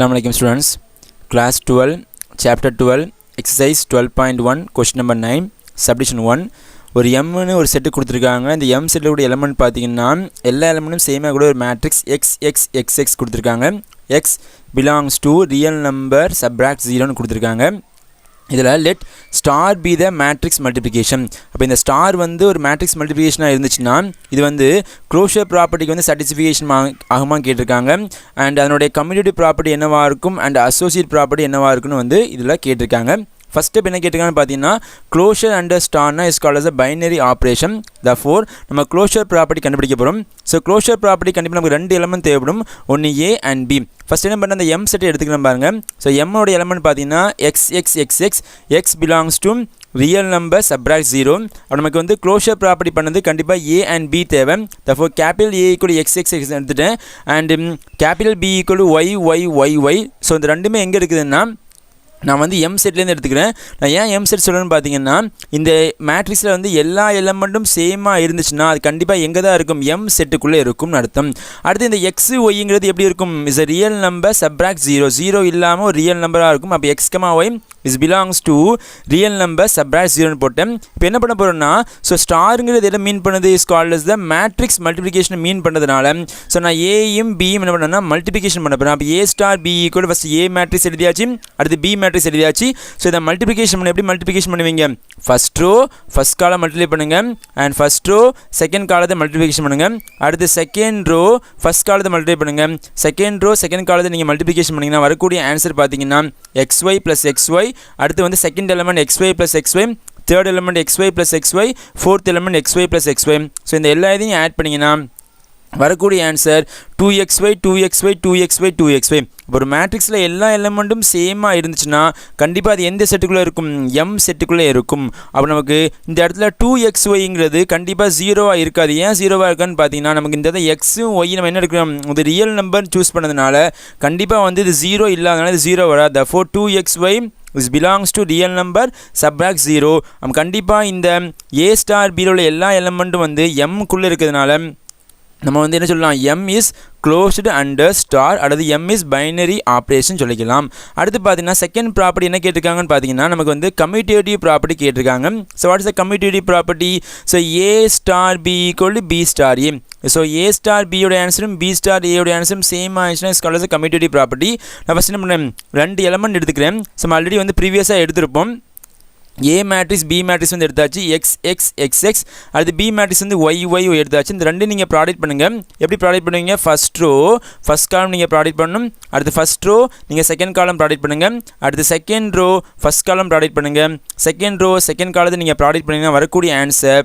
Assalamu alaikum students. Class 12, Chapter 12, Exercise 12.1, Question number 9, Subdivision 1. ஒரு எம்னு ஒரு set கொடுத்துருக்காங்க. இந்த எம் செட்டோட எலமெண்ட் பார்த்தீங்கன்னா எல்லா எலமெண்ட்டும் சேமாக கூட ஒரு மேட்ரிக்ஸ் எக்ஸ் கொடுத்துருக்காங்க. X belongs to real number subtract 0ன்னு கொடுத்துருக்காங்க. இதில் let star be the matrix multiplication. அப்போ இந்த ஸ்டார் வந்து ஒரு மேட்ரிக்ஸ் மல்டிப்ளிகேஷனாக இருந்துச்சுன்னா இது வந்து க்ளோஷர் ப்ராப்பர்ட்டிக்கு வந்து சாட்டிஸ்ஃபிகேஷன் ஆகுமான்னு கேட்டிருக்காங்க. அண்ட் அதனுடைய கம்யூனிட்டி ப்ராப்பர்ட்டி என்னவாக இருக்கும் அண்ட் அசோசியேட் ப்ராப்பர்ட்டி என்னவாக இருக்குன்னு வந்து இதில் கேட்டிருக்காங்க. ஃபஸ்ட் ஸ்டெப் என்ன கேட்டிருக்காங்கன்னு பார்த்தீங்கன்னா க்ளோஷர் அண்டர் ஸ்டார்னா is called as a binary operation. Therefore நம்ம க்ளோஷர் ப்ராப்பர்ட்டி கண்டுபிடிக்க போகிறோம். ஸோ க்ளோஷர் ப்ராப்பர்ட்டி கண்டிப்பாக நமக்கு ரெண்டு எலமெண்ட் தேவைப்படும், ஒன்று ஏ அண்ட் பி. ஃபஸ்ட் என்ன பண்ண அந்த எம் செட்டை எடுத்துக்கலாம் பாருங்கள். ஸோ எம்மோட எலமெண்ட் பார்த்தீங்கன்னா X belongs to real number subtract 0. அப்போ நமக்கு வந்து க்ளோஷர் ப்ராப்பர்ட்டி பண்ணது கண்டிப்பாக ஏ அண்ட் பி தேவை. Therefore capital A equal X எடுத்துட்டேன் and capital B equal Y. So இந்த ரெண்டுமே எங்கே இருக்குதுன்னா நான் வந்து எம் செட்லேருந்து எடுத்துக்கிறேன். நான் ஏன் எம் செட் சொல்லணும்னு பார்த்தீங்கன்னா இந்த மேட்ரிக்ஸில் வந்து எல்லா எலமெண்ட்டும் சேமாக இருந்துச்சுன்னா அது கண்டிப்பாக எங்கே தான் இருக்கும், எம் செட்டுக்குள்ளே இருக்கும்னு அர்த்தம். அடுத்து இந்த எக்ஸ் ஒய்ங்கிறது எப்படி இருக்கும், is a real number subtract 0 இல்லாமல் ஒரு ரியல் நம்பராக இருக்கும். அப்போ X comma Y is belongs to real number subtract 0ன்னு போட்டேன். இப்போ என்ன பண்ண போகிறோம்னா ஸோ ஸ்டாருங்கிறது எதை மீன் பண்ணுது, is called as the matrix மல்டிப்ளிகேஷனை மீன் பண்ணுறதுனால ஸோ நான் ஏயும் பியும் என்ன பண்ணேன்னா மல்டிப்ளிகேஷன் பண்ண போகிறேன். அப்போ A star B equal first A matrix எழுதியாச்சு, அடுத்து பி மேட்ரிக்ஸ் எழுதியாச்சு. ஸோ இதை மல்டிப்ளிகேஷன் பண்ண எப்படி மல்டிப்ளிகேஷன் பண்ணுவீங்க, first row first column multiply பண்ணுங்கள் அண்ட் ஃபஸ்ட் ரோ செகண்ட் காலத்தை மல்டிப்ளிகேஷன் பண்ணுங்கள். அடுத்து செகண்ட் ரோ ஃபஸ்ட் காலத்தை மல்டிப்ளை பண்ணுங்கள், செகண்ட் ரோ செகண்ட் காலத்தை நீங்கள் மல்டிப்ளிகேஷன் பண்ணிங்கன்னா வரக்கூடிய ஆன்சர் பார்த்தீங்கன்னா xy ப்ளஸ் xy. அடுத்து வந்து second element xy plus xy, third element xy plus xy, fourth element xy plus xy. So இந்த எல்லா இதையும் ஆட் பண்ணிங்கன்னா வரக்கூடிய ஆன்சர் 2xy. ஒரு மேட்ரிக்ஸில் எல்லா எலமெண்ட்டும் சேமாக இருந்துச்சுன்னா கண்டிப்பாக அது எந்த செட்டுக்குள்ளே இருக்கும், எம் செட்டுக்குள்ளே இருக்கும். அப்போ நமக்கு இந்த இடத்துல 2xyங்கிறது கண்டிப்பாக 0வாக இருக்காது. ஏன் 0வாக இருக்கான்னு பார்த்தீங்கன்னா நமக்கு இந்த இடத்துல எக்ஸும் ஒய் நம்ம என்ன எடுக்கிறோம், இது ரியல் நம்பர் சூஸ் பண்ணதுனால கண்டிப்பாக வந்து இது 0 இல்லாதனால இது 0 வராது. therefore 2xy which belongs to real number subtract 0. நம்ம கண்டிப்பாக இந்த ஏ ஸ்டார் பியில் உள்ள எல்லா எலமெண்ட்டும் வந்து எம்க்குள்ளே இருக்கிறதுனால நம்ம வந்து என்ன சொல்லலாம், M is closed under star அல்லது எம் இஸ் பைனரி ஆப்ரேஷன் சொல்லிக்கலாம். அடுத்து பார்த்தீங்கன்னா செகண்ட் ப்ராப்பர்ட்டி என்ன கேட்டிருக்காங்கன்னு பார்த்தீங்கன்னா நமக்கு வந்து கம்யூட்டேட்டிவ் ப்ராப்பர்ட்டி கேட்டிருக்காங்க. So what is the commutative property, so A star B equal to B star A. So A star பியோட ஆன்சரும் பி ஸ்டார் ஏயோட ஆன்சரும் சேம் ஆயிடுச்சுன்னா is called as commutative property. நான் ஃபஸ்ட் என்ன பண்ணேன், ரெண்டு எலமெண்ட் எடுத்துக்கிறேன். ஸோ நம்ம ஆல்ரெடி வந்து ப்ரீவியஸாக எடுத்திருப்போம். ஏ மேட்ரிக்ஸ் பி மேட்ரிக்ஸ் வந்து எடுத்தாச்சு எக்ஸ், அடுத்து பி மேட்ரிக்ஸ் வந்து ஒய் எடுத்தாச்சு. இந்த ரெண்டு நீங்கள் ப்ராடக்ட் பண்ணுங்கள். எப்படி ப்ராடக்ட் பண்ணுவீங்க, ஃபஸ்ட் ரோ ஃபஸ்ட் காலம் நீங்கள் ப்ராடக்ட் பண்ணணும், அடுத்து ஃபஸ்ட் ரோ நீங்கள் செகண்ட் காலம் ப்ராடக்ட் பண்ணுங்கள், அடுத்து second row first column product பண்ணுங்கள், செகண்ட் ரோ செகண்ட் காலத்தை நீங்கள் ப்ராடக்ட் பண்ணிங்கன்னா வரக்கூடிய answer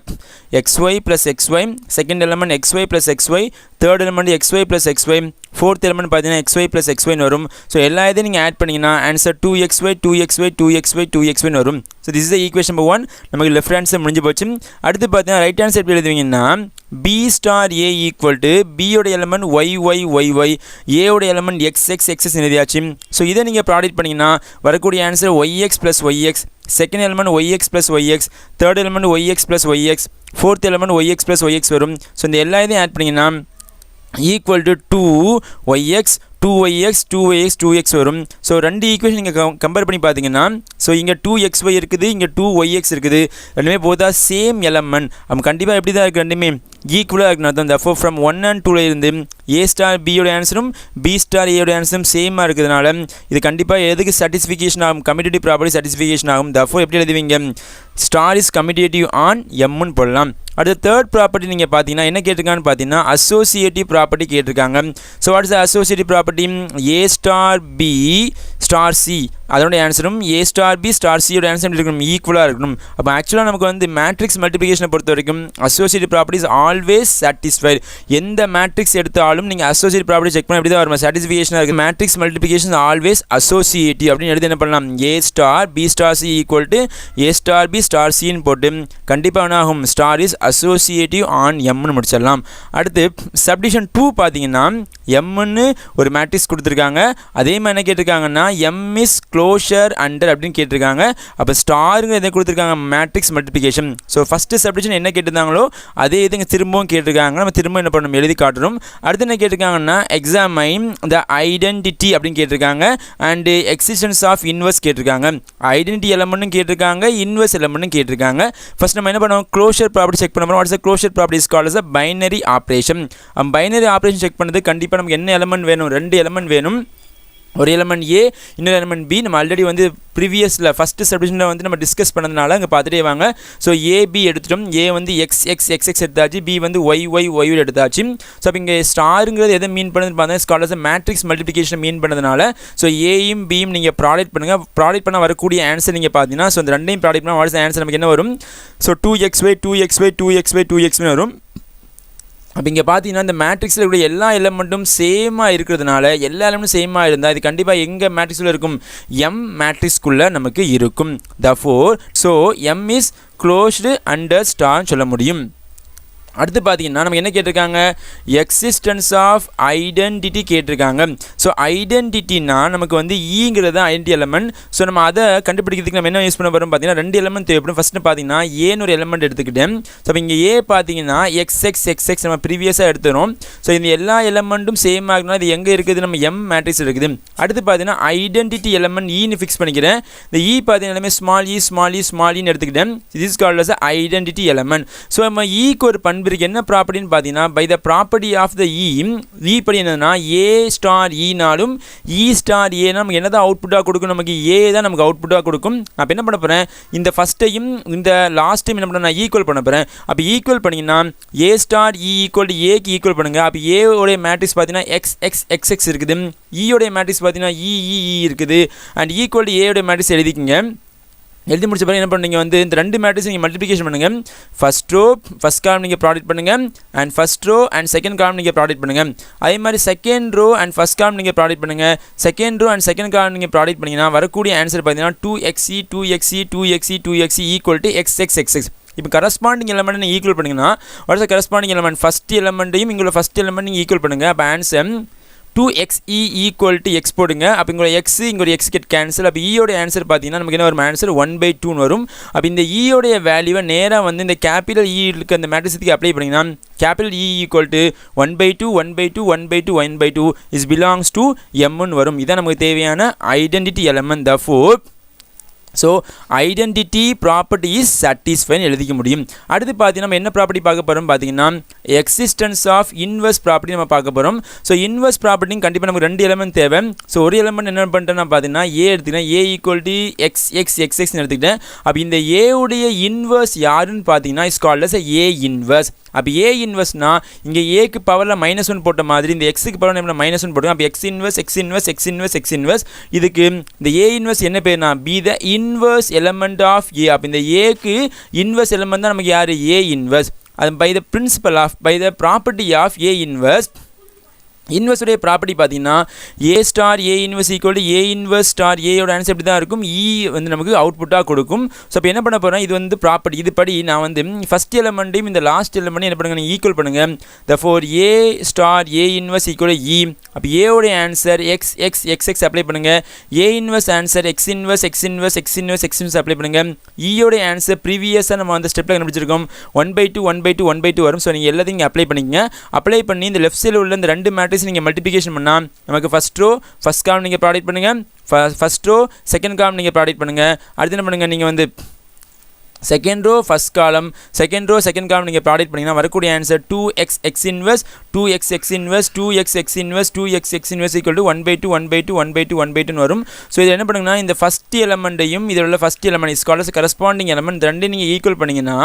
xy plus xy, second element xy plus xy, third element xy plus xy, fourth element பார்த்தீங்கன்னா xy ப்ளஸ் xyன்னு வரும். ஸோ எல்லா இதையும் நீங்கள் ஆட் பண்ணிங்கன்னா ஆன்சர் 2xy வரும். So this is the equation number 1. நமக்கு லெஃப்ட் ஹேண்ட் சைட் முடிஞ்சு போச்சு. அடுத்து பார்த்தீங்கன்னா ரைட் ஹேண்ட் சைட் எழுதுவீங்கன்னா B star A equal to பியோட எலமெண்ட் ஒய், ஏயோட எலமெண்ட் எக்ஸ் எழுதியாச்சு. ஸோ இதை நீங்கள் ப்ராடக்ட் பண்ணிங்கன்னா வரக்கூடிய answer Y X plus Y X, second element Y X plus Y X, third element Y X plus Y X, fourth element Y X plus Y X வரும். So இந்த எல்லா இதையும் ஆட் பண்ணிங்கன்னா ஈக்குவல் டு 2yx வரும். ஸோ ரெண்டு ஈக்குவேஷன் நீங்கள் கம்பேர் பண்ணி பார்த்தீங்கன்னா ஸோ இங்கே 2xy இருக்குது, இங்கே 2yx இருக்குது. ரெண்டுமே போதா சேம் எலமெண்ட். நம்ம கண்டிப்பாக எப்படி தான் இருக்குது, ரெண்டுமே ஈக்குவலாக இருக்குன்னு அர்த்தம். therefore from 1 and 2 இருந்து ஏ ஸ்டார் பியோட ஆன்சரும் பி ஸ்டார் ஏயோட ஆன்சரும் சேமாக இருக்கிறதுனால இது கண்டிப்பாக எதுக்கு சாட்டிஸ்ஃபிகேஷன் ஆகும், கம்யூட்டேட்டிவ் ப்ராப்பர்ட்டி சாட்டிஸ்ஃபிகேஷன் ஆகும். therefore எப்படி எழுதுவீங்க, ஸ்டார் இஸ் கம்யூட்டேட்டிவ் ஆன் எம்னு போடலாம். அடுத்த தேர்ட் ப்ராப்பர்ட்டி நீங்கள் பார்த்தீங்கன்னா என்ன கேட்டிருக்காங்கன்னு பார்த்தீங்கன்னா அசோசியேட்டிவ் ப்ராப்பர்ட்டி கேட்டிருக்காங்க. So what is the associative property, A star B star C அதோட ஆன்சரும் ஏ ஸ்டார் பி ஸ்டார் சியோட ஆன்சர் இருக்கணும், ஈக்குவலாக இருக்கணும். அப்போ ஆக்சுவலாக நமக்கு வந்து மேட்ரிக்ஸ் மல்டிப்ளிகேஷனை பொறுத்த வரைக்கும் associative property is always satisfied. எந்த மேட்ரிக்ஸ் எடுத்தாலும் நீங்கள் அசோசியேட்டிவ் ப்ராப்பர்ட்டி செக் பண்ண எப்படி தான் வரும், சாட்டிஸ்ஃபிகேஷனாக இருக்குது. மேட்ரிக்ஸ் மல்டிப்ளிகேஷன் ஆல்வேஸ் அசோசியேட்டிவ் அப்படின்னு எடுத்து என்ன பண்ணலாம், A star B star C equal to A star B star சின்னு போட்டு கண்டிப்பாக என்ன ஆகும், ஸ்டார் இஸ் அசோசியேட்டிவ் ஆன் எம்னு முடிச்சிடலாம். அடுத்து சப்டிவிஷன் 2 பார்த்தீங்கன்னா எம்னு ஒரு மேட்ரிக்ஸ் கொடுத்துருக்காங்க. அதே மாதிரி என்ன கேட்டிருக்காங்கன்னா எம் இஸ் க்ளோஷர் அண்டர் அப்படின்னு கேட்டிருக்காங்க. அப்போ ஸ்டாருங்க எதை கொடுத்துருக்காங்க, matrix multiplication. So first submission என்ன கேட்டிருந்தாங்களோ அதே இது இங்கே திரும்பவும் கேட்டிருக்காங்க. நம்ம திரும்ப என்ன பண்ணணும், எழுதி காட்டுறோம். அடுத்து என்ன கேட்டிருக்காங்கன்னா எக்ஸாமைன் த ஐடென்டிட்டி அப்படின்னு கேட்டிருக்காங்க. அண்டு எக்ஸிஸ்டன்ஸ் ஆஃப் இன்வெர்ஸ் கேட்டிருக்காங்க. ஐடென்டிட்டி எலமெண்ட்டும் கேட்டிருக்காங்க, இன்வெர்ஸ் எலமெண்ட்டும் கேட்டிருக்காங்க. ஃபர்ஸ்ட் நம்ம என்ன பண்ணுவோம், க்ளோஷர் ப்ராப்பர்ட்டி செக் பண்ண போகிறோம். What's closure property is called as a binary operation. Binary operation check பண்ணது கண்டிப்பாக நமக்கு என்ன எலமெண்ட் வேணும், 2 எலமெண்ட் வேணும். ஒரு எலமெண்ட் ஏ, இன்னொரு எலமெண்ட் பி. நம்ம ஆல்ரெடி வந்து ப்ரீவியஸில் ஃபஸ்ட்டு சப்டிஷனில் வந்து நம்ம டிஸ்கஸ் பண்ணதுனால அங்கே பார்த்துட்டே வாங்க. ஸோ ஏபி எடுத்துட்டோம். ஏ வந்து எக்ஸ் எடுத்தாச்சு, பி வந்து ஒய் எடுத்தாச்சு. ஸோ அப்போ இங்கே ஸ்டாருங்கிறது எதை மீன் பண்ணுதுன்னு பார்த்தா ஸ்காலர்ஸ் மேட்ரிக்ஸ் மல்டிப்ளிகேஷன் மீன் பண்ணதுனால ஸோ ஏயும் பியும் நீங்கள் ப்ராடக்ட் பண்ணுங்கள். ப்ராடக்ட் பண்ண வரக்கூடிய ஆன்சர் நீங்கள் பார்த்தீங்கன்னா ஸோ இந்த ரெண்டையும் ப்ராடக்ட் பண்ணால் வாட்ஸ் ஆன்சர் நமக்கு என்ன வரும், ஸோ 2xy வரும். அப்போ இங்கே பார்த்தீங்கன்னா இந்த மேட்ரிக்ஸில் இருக்கிற எல்லா எலமெண்ட்டும் சேமாக இருக்கிறதுனால, எல்லா எலமெண்ட்டும் சேமாக இருந்தால் இது கண்டிப்பாக எங்கள் மேட்ரிக்ஸில் இருக்கும், எம் மேட்ரிக்ஸ்குள்ளே நமக்கு இருக்கும். therefore so M is closed under ஸ்டார்னு சொல்ல முடியும். அடுத்து பார்த்தீங்கன்னா நமக்கு என்ன கேட்டிருக்காங்க, எக்ஸிஸ்டன்ஸ் ஆஃப் ஐடென்டிட்டி கேட்டிருக்காங்க. ஸோ ஐடென்டிட்டினா நமக்கு வந்து ஈங்கிறது ஐடென்டி எலமெண்ட். ஸோ நம்ம அதை கண்டுபிடிக்கிறதுக்கு நம்ம என்ன யூஸ் பண்ண போகிறோம் பார்த்தீங்கன்னா 2 எலமெண்ட் தேவைப்படும். ஃபஸ்ட்டு பார்த்தீங்கன்னா ஏன்னு ஒரு எலமெண்ட் எடுத்துக்கிட்டேன். ஸோ அப்போ இங்கே ஏ பார்த்தீங்கன்னா எக்ஸ் நம்ம ப்ரீவியஸாக எடுத்துகிறோம். ஸோ இந்த எல்லா எலமெண்ட்டும் சேம் ஆகுனா இது எங்கே இருக்குது, நம்ம எம் மேட்ரிக்ஸ் இருக்குது. அடுத்து பார்த்தீங்கன்னா ஐடென்டிட்டி எலமெண்ட் ஈன்னு ஃபிக்ஸ் பண்ணிக்கிறேன். இந்த இ பார்த்தீங்கன்னா எல்லாமே ஸ்மால் ஈன்னு எடுத்துக்கிட்டேன். This is called as identity element. So நம்ம ஈக்கு ஒரு பண்பு என்ன ப்ராப்பர்ட்டின்னு பார்த்தீங்கன்னா by the property of the E படி என்னன்னா ஏ ஸ்டார் ஈனாலும் இ ஸ்டார் ஏ நமக்கு என்னதான் அவுட்புட்டாக கொடுக்கும், நமக்கு ஏ தான் நமக்கு அவுட்புட்டாக கொடுக்கும். அப்போ என்ன பண்ண போகிறேன், இந்த ஃபஸ்ட்டையும் இந்த லாஸ்ட்டையும் என்ன பண்ண நான் ஈக்குவல் பண்ண போகிறேன். அப்போ ஈக்குவல் பண்ணிங்கன்னா ஏ ஸ்டார் இ ஈக்குவல் டு ஏக்கு ஈக்குவல் பண்ணுங்கள். அப்போ ஏவோடைய மேட்ரிக்ஸ் பார்த்தீங்கன்னா எக்ஸ் இருக்குது, ஈயோடைய மேட்ரிக்ஸ் பார்த்தீங்கன்னா இ இருக்குது. அண்ட் ஈக்குவல் டு ஏயோடைய மேட்ரிக்ஸ் எழுதிக்கிங்க. எழுதி முடிச்ச பிறகு என்ன பண்ணுங்க, வந்து இந்த 2 மேட்ரிக்ஸ் நீங்கள் மல்டிப்ளிகேஷன் பண்ணுங்கள். ஃபஸ்ட் காலம் நீங்கள் ப்ராடக்ட் பண்ணுங்கள். And first row and second column நீங்கள் ப்ராடக்ட் பண்ணுங்கள். அதே மாதிரி செகண்ட் ரோ அண்ட் ஃபஸ்ட் காலம் நீங்கள் ப்ராடக்ட் பண்ணுங்கள். Second row and second column நீங்கள் ப்ராடக்ட் பண்ணிங்கன்னா வரக்கூடிய ஆன்சர் பார்த்தீங்கன்னா 2xc ஈக்குவல் டு xx. இப்போ கரஸ்பாண்டிங் எலமெண்ட் நீங்கள் ஈக்குவல் பண்ணிங்கன்னா வாட்ஸ் கரஸ்பாண்டிங் எலமெண்ட், ஃபஸ்ட் எலமெண்ட்டையும் இங்கே ஃபஸ்ட் எலமெண்ட் நீங்கள் ஈக்குவல் பண்ணுங்கள். அப்போ answer 2xe equal to X போடுங்க. அப்போ இங்கே எக்ஸ் இங்கே ஒரு எக்ஸ் கெட் கேன்சல். அப்போ ஈயோட ஆன்சர் பார்த்தீங்கன்னா நமக்கு என்ன வரும், ஆன்சர் 1/2 வரும். அப்போ இந்த ஈயோடைய வேல்யூவை நேராக வந்து இந்த கேபிட்டல் இருக்கு அந்த மேட்ரிக்ஸுக்கு அப்ளை பண்ணிங்கன்னா capital E equal to 1/2 is belongs to எம்னு வரும். இதான் நமக்கு தேவையான identity element. therefore so identity property is சாட்டிஸ்ஃபைன்னு எழுதிக்க முடியும். அடுத்து பார்த்தீங்கன்னா நம்ம என்ன ப்ராப்பர்ட்டி பார்க்க போகிறோம் பார்த்தீங்கன்னா எக்ஸிஸ்டன்ஸ் ஆஃப் இன்வெர்ஸ் ப்ராப்பர்ட்டி நம்ம பார்க்க போகிறோம். ஸோ இன்வெர்ஸ் ப்ராப்பர்ட்டியும் கண்டிப்பாக நமக்கு 2 எலமெண்ட் தேவை. ஸோ ஒரு எலமெண்ட் என்ன பண்ணிட்டேன்னா பார்த்தீங்கன்னா ஏ எடுத்துக்கிட்டேன். ஏ ஈக்குவல் டு எக்ஸ்னு எடுத்துக்கிட்டேன். அப்போ இந்த ஏவுடைய இன்வெர்ஸ் யாருன்னு பார்த்தீங்கன்னா is called as A inverse. அப்போ ஏ இன்வெர்ஸ்னா இங்கே ஏக்கு பவரில் -1 போட்ட மாதிரி இந்த எக்ஸுக்கு பவரில் -1 போட்டோம். அப்போ எக்ஸ் இன்வெர்ஸ் இதுக்கு இந்த ஏ இன்வெர்ஸ் என்ன பேர்னா B the inverse element of A. அப்போ இந்த ஏக்கு இன்வெர்ஸ் எலமெண்ட் தான் நமக்கு யார், ஏ இன்வெர்ஸ். அது by the property of A inverse. இன்வெர்ஸுடைய ப்ராப்பர்ட்டி பார்த்தீங்கன்னா A star A inverse equal to A inverse star ஏயோட ஆன்சர் இப்படி தான் இருக்கும். இ வந்து நமக்கு அவுட்புட்டாக கொடுக்கும். ஸோ அப்போ என்ன பண்ண போகிறேன், இது வந்து ப்ராப்பர்ட்டி. இது படி நான் வந்து ஃபஸ்ட் எலமெண்ட்டையும் இந்த லாஸ்ட் எலமெண்ட்டையும் என்ன பண்ணுங்க, ஈக்குவல் பண்ணுங்கள். therefore A star A inverse equal to E. அப்போ ஏவோடைய ஆன்சர் எக்ஸ் அப்ளை பண்ணுங்கள். A inverse answer X inverse apply பண்ணுங்கள். ஈயோடைய ஆன்சர் ப்ரீவியஸாக நம்ம அந்த ஸ்டெப்பில் கண்டுபிடிச்சிருக்கோம் 1/2 வரும். ஸோ நீங்கள் எல்லாத்தையும் இங்கே அப்ளை பண்ணிக்கங்க. அப்ளை பண்ணி இந்த லெஃப்ட் சைடில் உள்ள இந்த 2 மேட்ரிக்ஸ் நீங்கள் மல்டிப்ளிகேஷன் பண்ணால் நமக்கு ஃபஸ்ட் ரோ ஃபஸ்ட் காலம் நீங்கள் ப்ராடக்ட் பண்ணுங்கள். ஃபஸ்ட் ரோ செகண்ட் காலம் நீங்கள் ப்ராடக்ட் பண்ணுங்கள். அடுத்து என்ன பண்ணுங்கள், நீங்கள் வந்து second row first column second நீங்கள் ப்ராடக்ட் பண்ணிங்கன்னா வரக்கூடிய answer 2x inverse equal to 1/2 வரும். ஸோ இது என்ன பண்ணுங்கன்னா இந்த ஃபஸ்ட் எலமெண்ட்டையும் இதில் உள்ள first element is called as corresponding element ரெண்டையும் நீங்கள் ஈக்குவல் பண்ணிங்கன்னா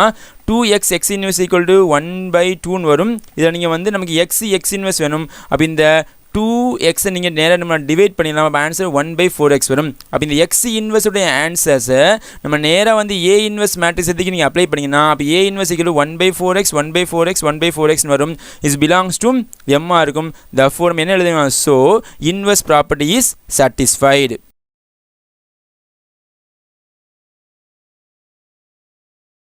2x இன்வெர்ஸ் ஈக்குவல் டு 1/2 வரும். இதில் நீங்கள் வந்து நமக்கு எக்ஸ் இன்வெர்ஸ் வேணும். அப்போ இந்த 2x நீங்கள் நேராக நம்ம டிவைட் பண்ணிடலாம். அப்போ ஆன்சர் 1/4x வரும். அப்போ இந்த எக்ஸ் இன்வெர்ஸுடைய ஆன்சர்ஸை நம்ம நேராக வந்து ஏ இன்வெர்ஸ் மேட்ரிக்ஸ் எதுக்கு நீங்கள் அப்ளை பண்ணிங்கன்னா அப்போ ஏ இன்வெர்ஸ் ஈக்குவல் 1/4x வரும். இஸ் பிலாங்ஸ் டு எம்மாக இருக்கும். therefore என்ன எழுதுங்க, so inverse property is satisfied.